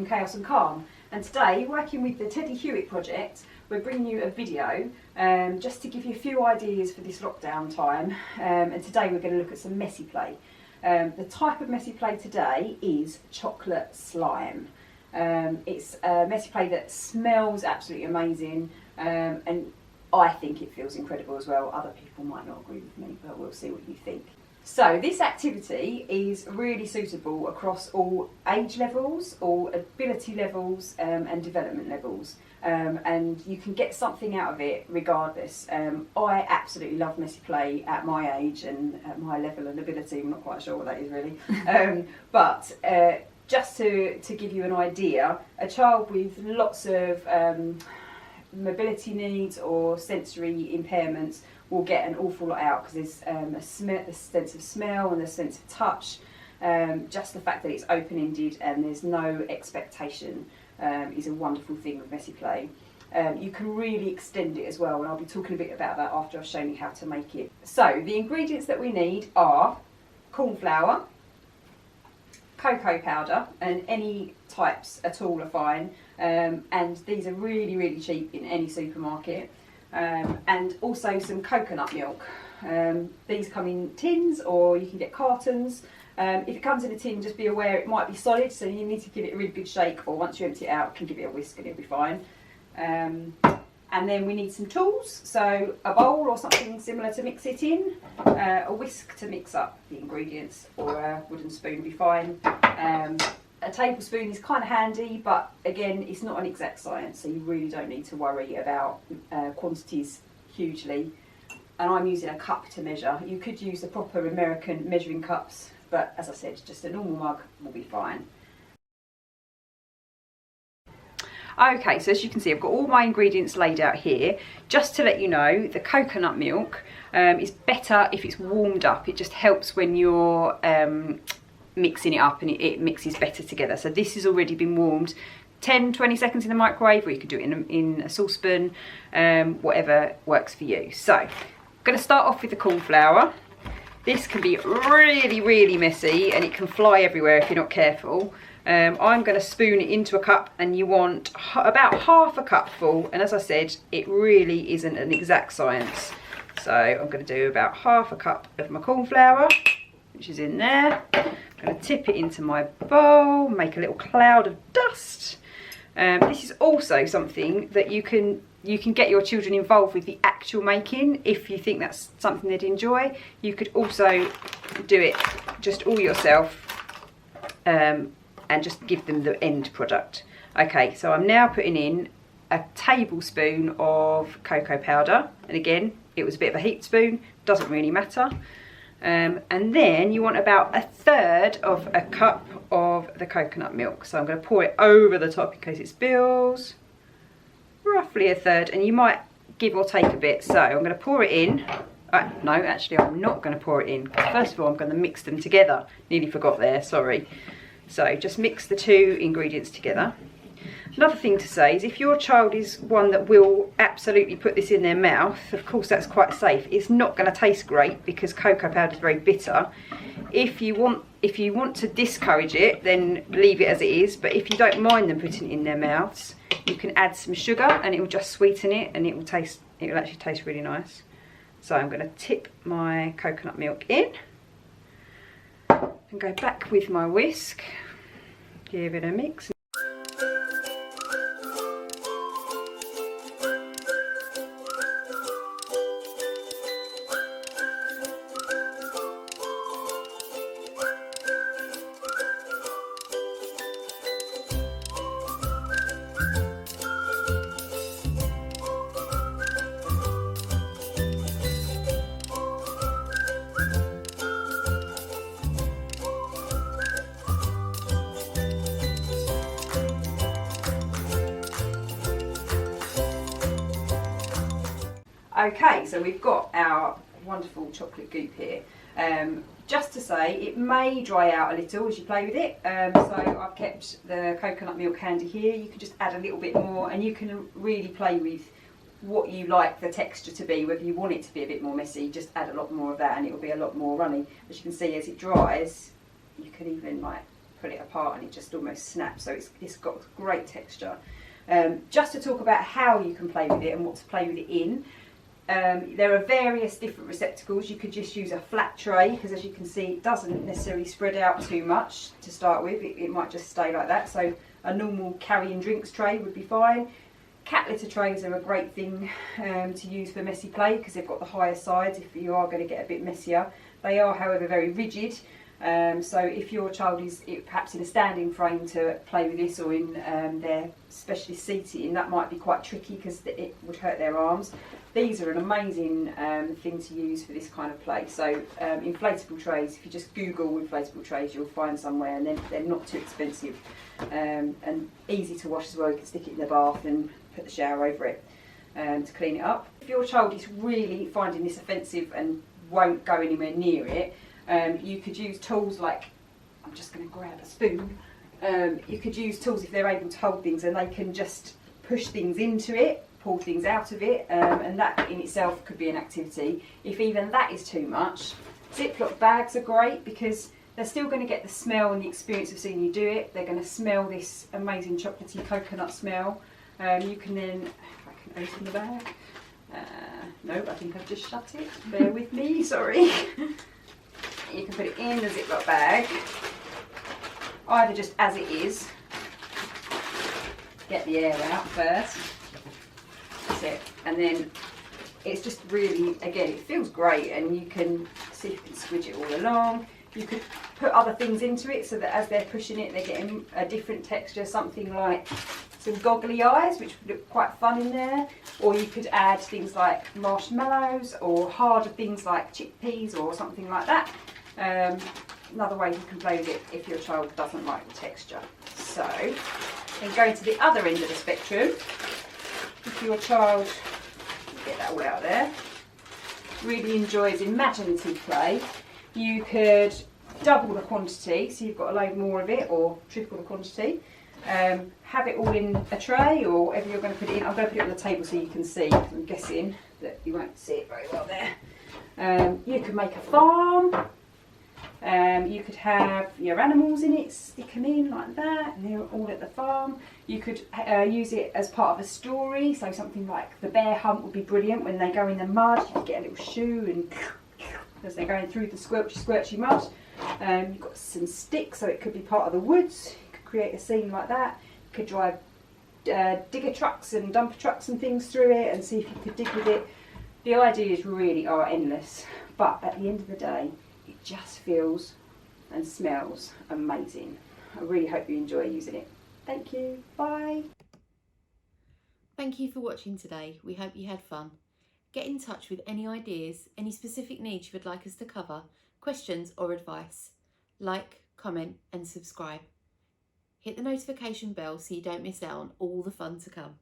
Chaos and Calm. And today, working with the Teddy Hewitt Project, we're bringing you a video just to give you a few ideas for this lockdown time. And today we're going to look at some messy play. The type of messy play today is chocolate slime. It's a messy play that smells absolutely amazing, and I think it feels incredible as well. Other people might not agree with me, but we'll see what you think. So this activity is really suitable across all age levels, all ability levels and development levels, and you can get something out of it regardless. I absolutely love messy play at my age and at my level and ability. I'm not quite sure what that is really, but just to give you an idea, a child with lots of mobility needs or sensory impairments will get an awful lot out, because there's a sense of smell and a sense of touch. Just the fact that it's open-ended and there's no expectation is a wonderful thing with messy play. You can really extend it as well, and I'll be talking a bit about that after I've shown you how to make it. So the ingredients that we need are corn flour, cocoa powder, and any types at all are fine, and these are really cheap in any supermarket, and also some coconut milk. These come in tins or you can get cartons. If it comes in a tin, just be aware it might be solid, so you need to give it a really good shake, or once you empty it out, you can give it a whisk and it'll be fine. And then we need some tools, so a bowl or something similar to mix it in, a whisk to mix up the ingredients, or a wooden spoon would be fine. A tablespoon is kind of handy, but again, it's not an exact science, so you really don't need to worry about quantities hugely. And I'm using a cup to measure. You could use the proper American measuring cups, but as I said, just a normal mug will be fine. Okay, so as you can see, I've got all my ingredients laid out here. Just to let you know, the coconut milk is better if it's warmed up. It just helps when you're mixing it up, and it mixes better together. So this has already been warmed 10-20 seconds in the microwave, or you could do it in a saucepan, whatever works for you. So I'm going to start off with the corn flour. This can be really messy, and it can fly everywhere if you're not careful. I'm going to spoon it into a cup, and you want about half a cup full, and as I said, it really isn't an exact science. So I'm going to do about half a cup of my corn flour, which is in there. I'm going to tip it into my bowl, make a little cloud of dust. This is also something that you can get your children involved with the actual making. If you think that's something they'd enjoy, you could also do it just all yourself, and just give them the end product. Okay, so I'm now putting in a tablespoon of cocoa powder, and again, it was a bit of a heaped spoon, doesn't really matter. And then you want about 1/3 of a cup of the coconut milk. So I'm going to pour it over the top in case it spills. Roughly 1/3, and you might give or take a bit. So I'm going to pour it in. No, actually I'm not going to pour it in. First of all, I'm going to mix them together. Nearly forgot there, sorry. So just mix the two ingredients together. Another thing to say is, if your child is one that will absolutely put this in their mouth, of course that's quite safe. It's not going to taste great because cocoa powder is very bitter. If you want to discourage it, then leave it as it is. But if you don't mind them putting it in their mouths, you can add some sugar, and it will just sweeten it, and it will actually taste really nice. So I'm going to tip my coconut milk in and go back with my whisk, give it a mix. Okay, so we've got our wonderful chocolate goop here. Just to say, it may dry out a little as you play with it. So I've kept the coconut milk handy here. You can just add a little bit more, and you can really play with what you like the texture to be. Whether you want it to be a bit more messy, just add a lot more of that and it will be a lot more runny. As you can see, as it dries, you can even like pull it apart and it just almost snaps, so it's got great texture. Just to talk about how you can play with it and what to play with it in, there are various different receptacles. You could just use a flat tray, because as you can see it doesn't necessarily spread out too much to start with, it might just stay like that, so a normal carrying drinks tray would be fine. Cat litter trays are a great thing to use for messy play, because they've got the higher sides if you are going to get a bit messier. They are, however, very rigid, so if your child is perhaps in a standing frame to play with this, or in their specialist seating, that might be quite tricky because it would hurt their arms. These are an amazing thing to use for this kind of play. So inflatable trays, if you just Google inflatable trays, you'll find somewhere, and they're not too expensive and easy to wash as well. You can stick it in the bath and put the shower over it to clean it up. If your child is really finding this offensive and won't go anywhere near it, you could use tools like, I'm just going to grab a spoon, you could use tools if they're able to hold things, and they can just push things into it, pull things out of it, and that in itself could be an activity. If even that is too much, Ziploc bags are great, because they're still going to get the smell and the experience of seeing you do it. They're going to smell this amazing chocolatey coconut smell. You can then, if I can open the bag, no, I think I've just shut it, bear with me, sorry. You can put it in the Ziploc bag, either just as it is, get the air out first, that's it, and then it's just really, again, it feels great, and you can see if you can squidge it all along. You could put other things into it so that as they're pushing it, they're getting a different texture, something like some goggly eyes, which would look quite fun in there, or you could add things like marshmallows or harder things like chickpeas or something like that. Another way you can play with it if your child doesn't like the texture. So, then going to the other end of the spectrum, if your child, get that all out there, really enjoys imaginative play, you could double the quantity, so you've got a load more of it, or triple the quantity. Have it all in a tray, or whatever you're going to put it in. I'm going to put it on the table so you can see, because I'm guessing that you won't see it very well there. You could make a farm. You could have your animals in it, stick them in like that, and they're all at the farm. You could use it as part of a story, so something like the bear hunt would be brilliant. When they go in the mud, you could get a little shoe and as they're going through the squirchy mud. You've got some sticks, so it could be part of the woods. You could create a scene like that. You could drive digger trucks and dumper trucks and things through it and see if you could dig with it. The ideas really are endless, but at the end of the day, it just feels and smells amazing. I really hope you enjoy using it. Thank you. Bye. Thank you for watching today. We hope you had fun. Get in touch with any ideas, any specific needs you would like us to cover, questions or advice. Like, comment and subscribe. Hit the notification bell so you don't miss out on all the fun to come.